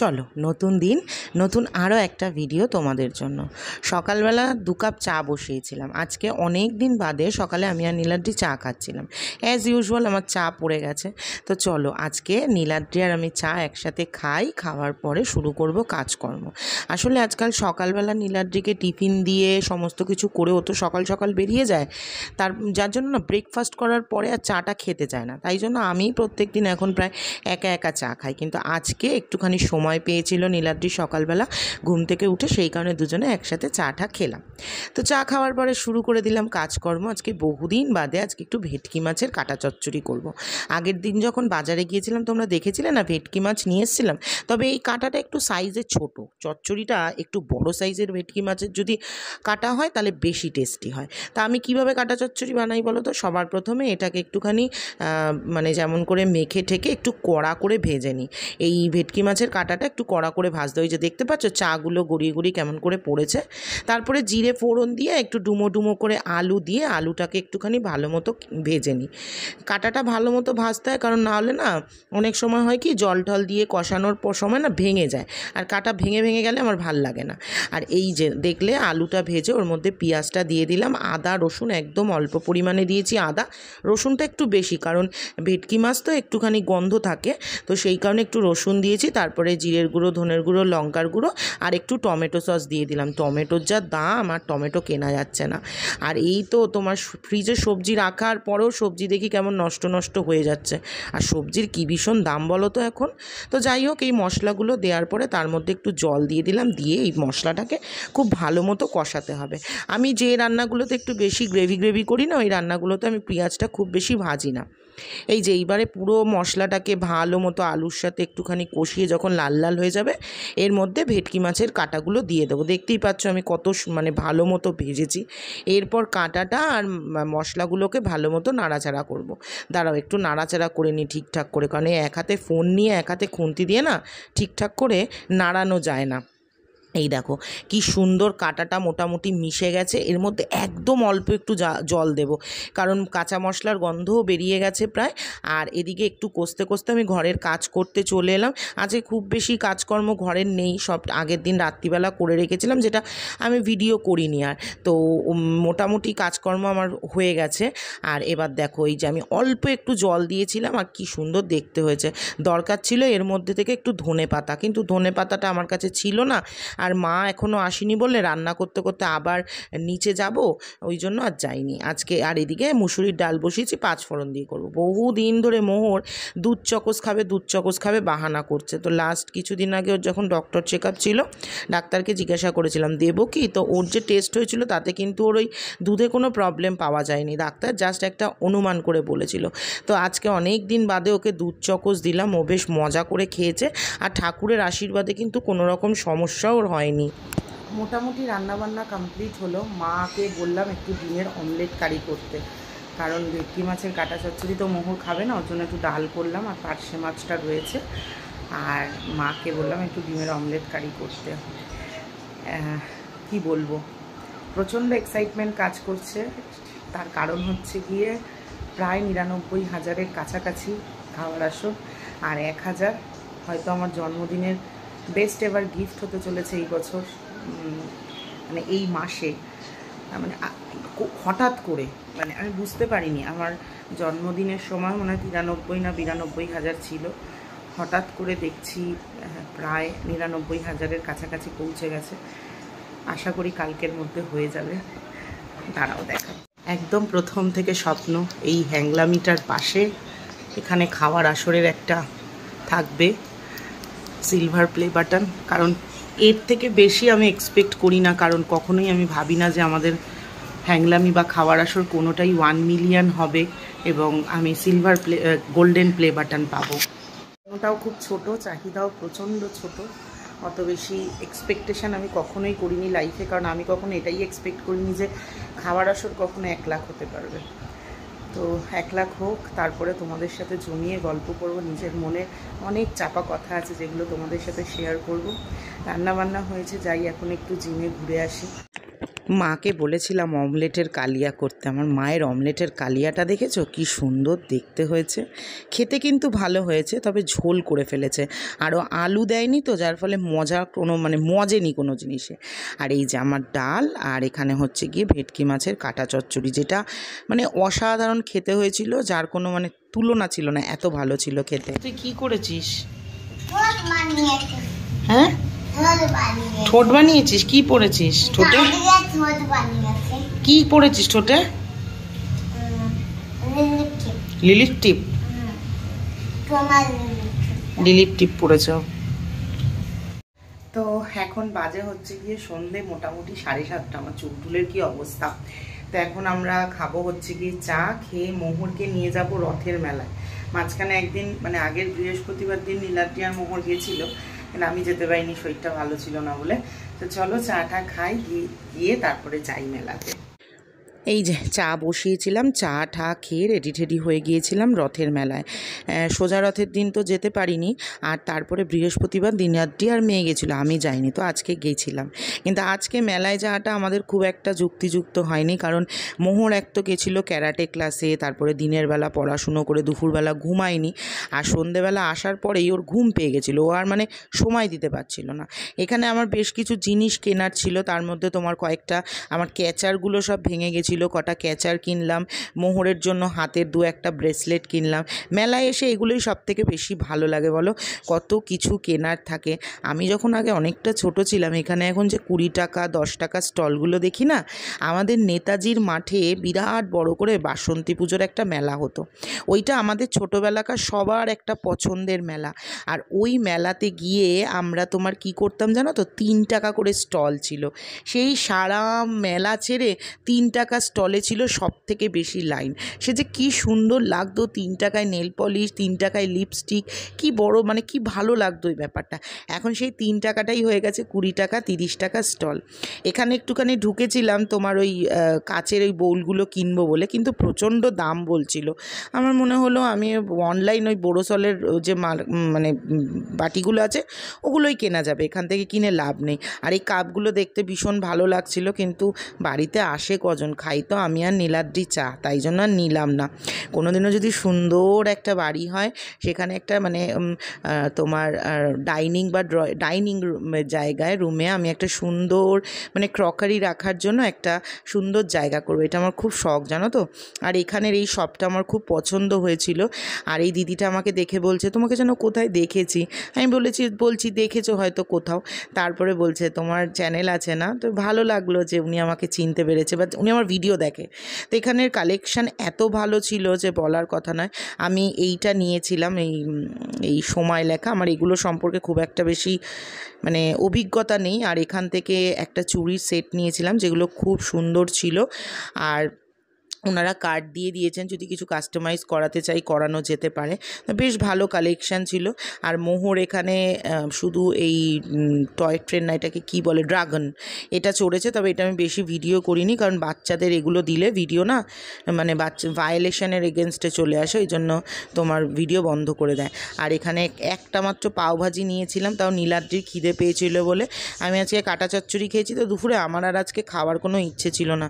চলো নতুন দিন নতুন আরও একটা ভিডিও তোমাদের জন্য। সকালবেলা 2 কাপ চা বসিয়েছিলাম। আজকে অনেক দিন বাদে সকালে আমি আর নীলাদ্রি চা খাচ্ছিলাম। অ্যাজ ইউজুয়াল আমার চা পড়ে গেছে। তো চলো আজকে নীলাদ্রি আর আমি চা একসাথে খাই, খাওয়ার পরে শুরু করব কাজকর্ম। আসলে আজকাল সকালবেলা নীলাদ্রিকে টিফিন দিয়ে সমস্ত কিছু করে ও তো সকাল সকাল বেরিয়ে যায়, যার জন্য না ব্রেকফাস্ট করার পরে আর চাটা খেতে চায় না। তাই জন্য আমি প্রত্যেক দিন এখন প্রায় একা একা চা খাই। কিন্তু আজকে একটুখানি সময় পেয়েছিল নীলাদ্রি সকালবেলা ঘুম থেকে উঠে, সেই কারণে দুজনে একসাথে চাটা খেলাম। তো চা খাওয়ার পরে শুরু করে দিলাম কাজকর্ম। আজকে বহুদিন বাদে আজকে একটু ভেটকি মাছের কাটা চচ্চড়ি করব। আগের দিন যখন বাজারে গিয়েছিলাম তোমরা দেখেছিলে না, ভেটকি মাছ নিয়ে এসেছিলাম, তবে এই কাটাটা একটু সাইজে ছোট, চচ্চড়িটা একটু বড় সাইজের ভেটকি মাছের যদি কাটা হয় তাহলে বেশি টেস্টি হয়। তা আমি কিভাবে কাটা চচ্চড়ি বানাই বলো তো? সবার প্রথমে এটাকে একটুখানি মানে যেমন করে মেখে ঠেকে একটু কড়া করে ভেজে নিই। এই ভেটকি মাছের কাটাটা একটু কড়া করে ভাজতে, ওই যে দেখতে পাচ্ছ চাগুলো গড়িয়ে গড়িয়ে কেমন করে পড়েছে। তারপরে জিরে ফোড়ন দিয়ে একটু ডুমো ডুমো করে আলু দিয়ে আলুটাকে একটুখানি ভালো মতো ভেজে নিই। কাটাটা ভালো মতো ভাজতে হয়, কারণ না হলে না অনেক সময় হয় কি জল টল দিয়ে কষানোর সময় না ভেঙে যায়, আর কাটা ভেঙে ভেঙে গেলে আমার ভাল লাগে না। আর এই যে দেখলে আলুটা ভেজে ওর মধ্যে পেঁয়াজটা দিয়ে দিলাম, আদা রসুন একদম অল্প পরিমাণে দিয়েছি, আদা রসুনটা একটু বেশি, কারণ ভেটকি মাছ তো একটুখানি গন্ধ থাকে, তো সেই কারণে একটু রসুন দিয়েছি। তারপরে জিরের গুঁড়ো, ধনের গুঁড়ো, লঙ্কার গুঁড়ো আর একটু টমেটো সস দিয়ে দিলাম। টমেটোর যা দাম, আর টমেটো কেনা যাচ্ছে না। আর এই তো তোমার ফ্রিজে সবজি রাখার পরেও সবজি দেখি কেমন নষ্ট নষ্ট হয়ে যাচ্ছে, আর সবজির কী ভীষণ দাম বলো তো এখন। তো যাই হোক, এই মশলাগুলো দেওয়ার পরে তার মধ্যে একটু জল দিয়ে দিলাম, দিয়ে এই মশলাটাকে খুব ভালো মতো কষাতে হবে। আমি যে রান্নাগুলোতে একটু বেশি গ্রেভি গ্রেভি করি না, ওই রান্নাগুলোতে আমি পেঁয়াজটা খুব বেশি ভাজি না। এই যে এইবারে পুরো মশলাটাকে ভালো মতো আলুর সাথে একটুখানি কষিয়ে যখন লাল লাল হয়ে যাবে, এর মধ্যে ভেটকি মাছের কাঁটাগুলো দিয়ে দেবো। দেখতেই পাচ্ছ আমি কত মানে ভালো মতো ভেজেছি। এরপর কাঁটাটা আর মশলাগুলোকে ভালো মতো নাড়াচাড়া করব। দাঁড়াও একটু নাড়াচাড়া করে নিই ঠিকঠাক করে, কারণ এক হাতে ফোন নিয়ে এক হাতে খুন্তি দিয়ে না ঠিকঠাক করে নাড়ানো যায় না। এই দেখো কি সুন্দর কাটাটা মোটামুটি মিশে গেছে। এর মধ্যে একদম অল্প একটু জল দেব, কারণ কাঁচা মশলার গন্ধও বেরিয়ে গেছে প্রায়। আর এদিকে একটু কষতে কষতে আমি ঘরের কাজ করতে চলে এলাম। আজকে খুব বেশি কাজকর্ম ঘরের নেই, সব আগের দিন রাত্রিবেলা করে রেখেছিলাম, যেটা আমি ভিডিও করিনি। আর তো মোটামুটি কাজকর্ম আমার হয়ে গেছে। আর এবার দেখো এই যে আমি অল্প একটু জল দিয়েছিলাম, আর কি সুন্দর দেখতে হয়েছে। দরকার ছিল এর মধ্যে থেকে একটু ধনে পাতা, কিন্তু ধনে পাতাটা আমার কাছে ছিল না, আর মা এখনও আসেনি বলে রান্না করতে করতে আবার নিচে যাব, ওই জন্য আর যাইনি আজকে। আর এদিকে মুসুরির ডাল বসিয়েছি, 5 ফোড়ন দিয়ে করবো। বহুদিন ধরে মোহর দুধ চকোস খাবে বাহানা করছে। তো লাস্ট কিছুদিন আগে ওর যখন ডক্টর চেক আপ ছিল, ডাক্তারকে জিজ্ঞাসা করেছিলাম দেবো কি, তো ওর যে টেস্ট হয়েছিল তাতে কিন্তু ওর ওই দুধে কোনো প্রবলেম পাওয়া যায়নি, ডাক্তার জাস্ট একটা অনুমান করে বলেছিল। তো আজকে অনেক দিন বাদে ওকে দুধ চকোস দিলাম, ও বেশ মজা করে খেয়েছে। আর ঠাকুরের আশীর্বাদে কিন্তু কোনো রকম সমস্যাও হয়নি। মোটামুটি রান্নাবান্না কমপ্লিট হলো। মাকে বললাম একটু ডিমের অমলেট কারি করতে, কারণ ভেটকি মাছের কাটা চচ্চড়ি তো মোহর খাবে না, ওর জন্য একটু ডাল করলাম, আর পার্শে মাছটা রয়েছে। আর মাকে বললাম একটু ডিমের অমলেট কারি করতে। কি বলবো, প্রচণ্ড এক্সাইটমেন্ট কাজ করছে। তার কারণ হচ্ছে গিয়ে প্রায় 99,000-এর কাছাকাছি খাওয়ার আসর, আর 1,000 হয়তো আমার জন্মদিনের বেস্ট এভার গিফট হতে চলেছে এই বছর, মানে এই মাসে। মানে হঠাৎ করে, মানে আমি বুঝতে পারিনি। আমার জন্মদিনের সময় মনে হয় 93 না 92,000 ছিল, হঠাৎ করে দেখছি প্রায় 99,000-এর কাছাকাছি পৌঁছে গেছে। আশা করি কালকের মধ্যে হয়ে যাবে। দাঁড়াও দেখা, একদম প্রথম থেকে স্বপ্ন এই হ্যাংলামিটার পাশে এখানে খাওয়ার আসরের একটা থাকবে সিলভার প্লে বাটন, কারণ এর থেকে বেশি আমি এক্সপেক্ট করি না, কারণ কখনোই আমি ভাবি না যে আমাদের হ্যাংলামি বা খাওয়ার আসর কোনোটাই 1 মিলিয়ন হবে এবং আমি সিলভার গোল্ডেন প্লে বাটন পাবো। ওটাও খুব ছোট, চাহিদাও প্রচণ্ড ছোট, অত বেশি এক্সপেকটেশান আমি কখনোই করিনি লাইফে, কারণ আমি কখনো এটাই এক্সপেক্ট করিনি যে খাওয়ার আসর কখনো 1 লাখ হতে পারবে। তো 1 লাখ হোক, তারপরে তোমাদের সাথে জমিয়ে গল্প করব। নিজের মনে অনেক চাপা কথা আছে যেগুলো তোমাদের সাথে শেয়ার করব। রান্নাবান্না হয়েছে, যাই এখন একটু জিমে ঘুরে আসি। মাকে বলেছিলাম অমলেটের কালিয়া করতে। আমার মায়ের অমলেটের কালিয়াটা দেখেছো কি সুন্দর দেখতে হয়েছে, খেতে কিন্তু ভালো হয়েছে, তবে ঝোল করে ফেলেছে, আরও আলু দেয়নি তো, যার ফলে মজেনি কোনো জিনিসে। আর এই যে আমার ডাল, আর এখানে হচ্ছে গিয়ে ভেটকি মাছের কাটা চচ্চড়ি, যেটা অসাধারণ খেতে হয়েছিল, যার কোনো তুলনা ছিল না, এত ভালো ছিল খেতে। তুই কি করেছিস? হ্যাঁ, ঠোঁট বানিয়েছিস? কি পড়েছিস ঠোঁটে? কি পড়েছিস ঠোঁটে? লিলিপ টিপ। লিলিপ টিপ পড়েছ। তো এখন বাজে হচ্ছে গিয়ে সন্ধে মোটামুটি 7:30। আমার চুলটুলের কি অবস্থা। তো এখন আমরা খাবো হচ্ছে গিয়ে চা, খেয়ে মোহরকে নিয়ে যাব রথের মেলায়। মাঝখানে একদিন আগের বৃহস্পতিবার দিন নীলাদ্রি আর মোহর গিয়েছিল, কিন্তু আমি যেতে পারিনি, শরীরটা ভালো ছিল না বলে। তো চলো চাটা খাই, গিয়ে তারপরে যাই মেলাতে। এই যে চা বসিয়েছিলাম, চা ঠা খেয়ে রেডি টেডি হয়ে গিয়েছিলাম রথের মেলায়। সোজা রথের দিন তো যেতে পারিনি, আর তারপরে বৃহস্পতিবার নীলাদ্রি আর মেয়ে গেছিলো, আমি যাইনি, তো আজকে গেছিলাম। কিন্তু আজকে মেলায় যাওয়াটা আমাদের খুব একটা যুক্তিযুক্ত হয়নি, কারণ মোহর এক তো গেছিলো ক্যারাটে ক্লাসে, তারপরে দিনের বেলা পড়াশুনো করে দুপুরবেলা ঘুমায়নি, আর সন্ধেবেলা আসার পরেই ওর ঘুম পেয়ে গেছিলো, ও আর সময় দিতে পারছিল না। এখানে আমার বেশ কিছু জিনিস কেনার ছিল, তার মধ্যে তোমার কয়েকটা আমার ক্যাচারগুলো সব ভেঙে গেছিলো, কটা ক্যাচার কিনলাম, মোহরের জন্য হাতের 2-1টা ব্রেসলেট কিনলাম। মেলায় এসে এগুলোই সব থেকে বেশি ভালো লাগে, বলো, কত কিছু কেনার থাকে। আমি যখন আগে অনেকটা ছোট ছিলাম, এখানে এখন যে 20 টাকা 10 টাকা স্টলগুলো দেখি না, আমাদের নেতাজির মাঠে বিরাট বড় করে বাসন্তী পুজোর একটা মেলা হতো, ওইটা আমাদের ছোটোবেলাকার সবার একটা পছন্দের মেলা। আর ওই মেলাতে গিয়ে আমরা তোমার কি করতাম জানো তো, 3 টাকা করে স্টল ছিল, সেই সারা মেলা ছেড়ে 3 টাকা স্টলে ছিল সব থেকে বেশি লাইন। সে যে কি সুন্দর লাগতো, 3 টাকায় নেল পলিশ, 3 টাকায় লিপস্টিক, কি বড় কি ভালো লাগতো ওই ব্যাপারটা। এখন সেই 3 টাকাটাই হয়ে গেছে 20 টাকা 30 টাকা স্টল। এখানে একটুখানি ঢুকেছিলাম তোমার ওই কাচের ওই বোলগুলো কিনবো বলে, কিন্তু প্রচণ্ড দাম বলছিল। আমার মনে হলো আমি অনলাইন ওই বোরোসলের যে বাটিগুলো আছে ওগুলোই কেনা যাবে, এখান থেকে কিনে লাভ নেই। আর এই কাপগুলো দেখতে ভীষণ ভালো লাগছিল, কিন্তু বাড়িতে আসে কজন, খাই তো আমি আর নীলাদ্রি চা, তাই জন্য আর নিলাম না। কোনোদিনও যদি সুন্দর একটা বাড়ি হয়, সেখানে একটা তোমার ডাইনিং জায়গায়, রুমে আমি একটা সুন্দর ক্রকারি রাখার জন্য একটা সুন্দর জায়গা করবো, এটা আমার খুব শখ, জানো তো। আর এখানের এই শপটা আমার খুব পছন্দ হয়েছিল। আর এই দিদিটা আমাকে দেখে বলছে, তোমাকে যেন কোথায় দেখেছি। আমি বলছি দেখেছো হয়তো কোথাও। তারপরে বলছে তোমার চ্যানেল আছে না, তো ভালো লাগলো যে উনি আমাকে চিনতে পেরেছে, বা উনি আমার ভিডিও দেখে। তো এখানের কালেকশান এত ভালো ছিল যে বলার কথা নয়। আমি এইটা নিয়েছিলাম, এই সময় লেখা। আমার এগুলো সম্পর্কে খুব একটা বেশি অভিজ্ঞতা নেই। আর এখান থেকে একটা চুড়ির সেট নিয়েছিলাম, যেগুলো খুব সুন্দর ছিল। আর ওনারা কার্ড দিয়ে দিয়েছেন, যদি কিছু কাস্টমাইজ করাতে চাই করানো যেতে পারে। বেশ ভালো কালেকশান ছিল। আর মোহর এখানে শুধু এই টয় ট্রেন না, এটাকে কী বলে, ড্রাগন, এটা চড়েছে। তবে এটা আমি বেশি ভিডিও করিনি, কারণ বাচ্চাদের এগুলো দিলে ভিডিও না ভায়োলেশনের এগেনস্টে চলে আসে, ওই জন্য তোমার ভিডিও বন্ধ করে দেয়। আর এখানে একটা মাত্র পাওভাজি নিয়েছিলাম, তাও নীলাদ্রির খিদে পেয়েছিল বলে। আমি আজকে কাটা চচ্চড়ি খেয়েছি, তো দুপুরে আমার আর আজকে খাওয়ার কোনো ইচ্ছে ছিল না।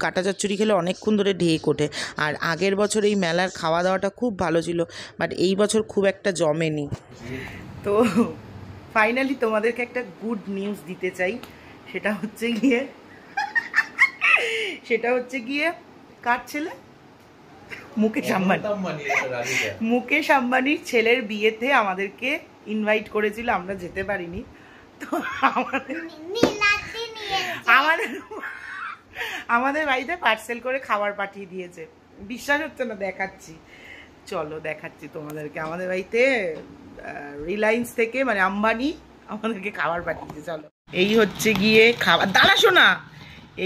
কাটা চচ্চড়ি খেলে অনেকক্ষণ ধরে ঢেক ওঠে। আর আগের বছর এই মেলার খাওয়া দাওয়াটা খুব ভালো ছিল, বাট এই বছর খুব একটা জমেনি। তো ফাইনালি তোমাদেরকে একটা গুড নিউজ দিতে চাই, সেটা হচ্ছে গিয়ে কার ছেলে, মুকেশ আম্বানির ছেলের বিয়েতে আমাদেরকে ইনভাইট করেছিল, আমরা যেতে পারিনি। তো আমাদের বাড়িতে পার্সেল করে খাবার পাঠিয়ে দিয়েছে। বিশ্বাস হচ্ছে না, দেখাচ্ছি, চলো দেখাচ্ছি তোমাদেরকে। আমাদের বাড়িতে রিলায়েন্স থেকে আম্বানি আমাদেরকে খাবার পাঠিয়েছে। চলো, এই হচ্ছে গিয়ে খাবার, দাঁড়া শোনা,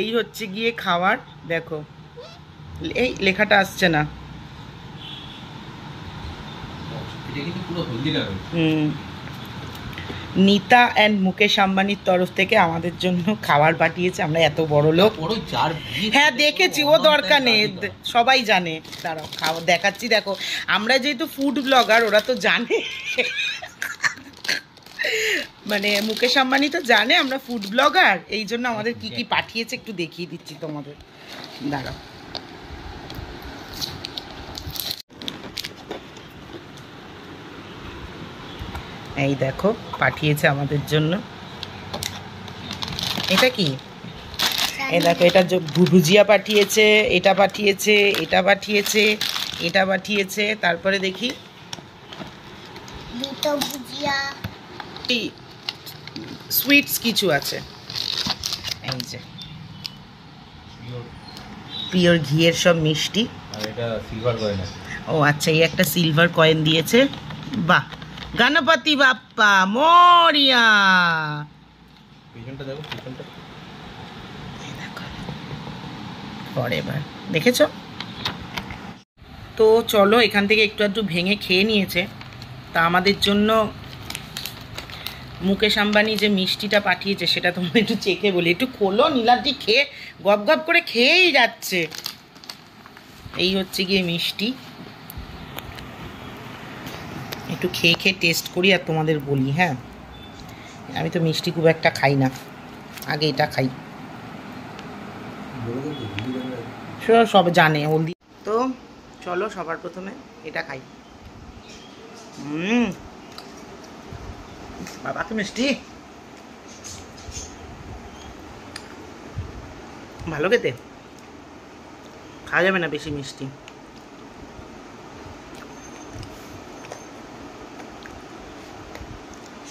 এই হচ্ছে গিয়ে খাবার। দেখো, এই লেখাটা আসছে না। নীতা অ্যান্ড মুকেশ আম্বানির তরফ থেকে আমাদের জন্য খাবার পাঠিয়েছে। আমরা এত বড় লোক। হ্যাঁ দেখেছি, ও দরকার নেই, সবাই জানে। দাঁড়াও খাবার দেখাচ্ছি, দেখো। আমরা যেহেতু ফুড ব্লগার, ওরা তো জানে, মানে মুকেশ আম্বানি তো জানে আমরা ফুড ব্লগার, এই জন্য আমাদের কি কি পাঠিয়েছে একটু দেখিয়ে দিচ্ছি তোমাদের, দাঁড়াও। এই দেখো পাঠিয়েছে আমাদের জন্য, এটা কি, এই দেখো এটা ভুজিয়া পাঠিয়েছে, এটা পাঠিয়েছে, এটা পাঠিয়েছে, এটা পাঠিয়েছে, তারপরে দেখি দুটো ভুজিয়া, সুইটস কিছু আছে, এই যে পিওর ঘিয়ের সব মিষ্টি, আর এটা সিলভার কয়েন আছে। ও আচ্ছা, এই একটা সিলভার কয়েন দিয়েছে, বাহ, গণপতি বাপ্পা মোরিয়া। পিছনটা দেখো, পিছনটা ফরএভার, দেখেছো তো। চলো এখান থেকে একটু একটু ভেঙে খেয়ে নিয়েছে, তা আমাদের জন্য মুকেশ আম্বানি যে মিষ্টিটা পাঠিয়েছে সেটা তোমরা একটু চেখে বলি, একটু খোলো, নীলাদ্রি খেয়ে গপ গপ করে খেয়েই যাচ্ছে। এই হচ্ছে গিয়ে মিষ্টি, একটু খেয়ে খেয়ে টেস্ট করি আর তোমাদের বলি। হ্যাঁ, আমি তো মিষ্টি খুব একটা খাই না, আগে এটা খাই, সব জানে হলদি। তো চলো সবার প্রথমে এটা খাই। বাবা কি মিষ্টি, ভালো খেতে, খাওয়া যাবে না বেশি মিষ্টি।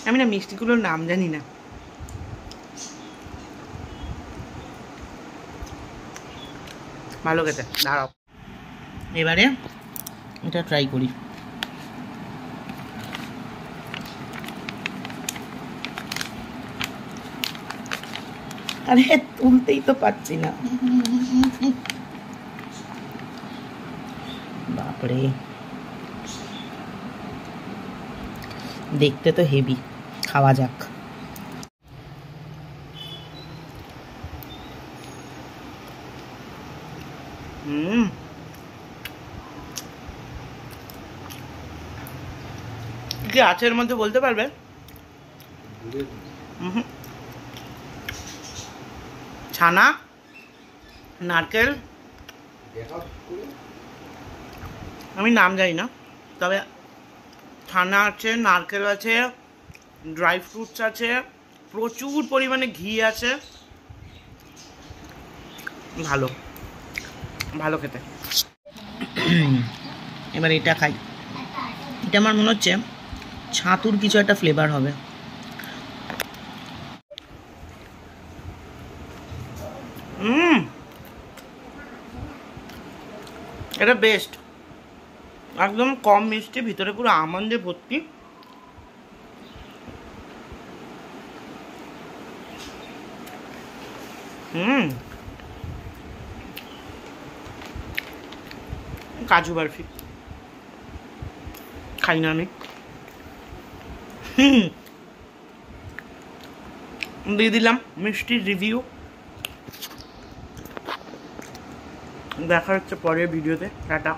আমি না মিষ্টিগুলোর নাম জানি না। ভালো খেতে, দাঁড়াও এবারে এটা ট্রাই করি। আরে তুলতেই তো পাচ্ছি না, বাপরে, দেখতে তো হেভি, খাওয়া যাক। কি আছে এর মধ্যে বলতে পারবে? ছানা, নারকেল, আমি নাম জানি না, তবে ছানা আছে, নারকেল আছে, ড্রাই ফ্রুটস আছে, প্রচুর পরিমাণে ঘি আছে, ভালো ভালো খেতে। এবার এটা খাই, এটা আমার মনে হচ্ছে ছাতুর কিছু একটা ফ্লেভার হবে। এটা বেস্ট, একদম কম মিষ্টি, ভিতরে পুরো আমন্ডে ভর্তি। কাজু বরফি খাই না আমি, দিয়ে দিলাম মিষ্টির রিভিউ। দেখা হচ্ছে পরের ভিডিওতে, টাটা।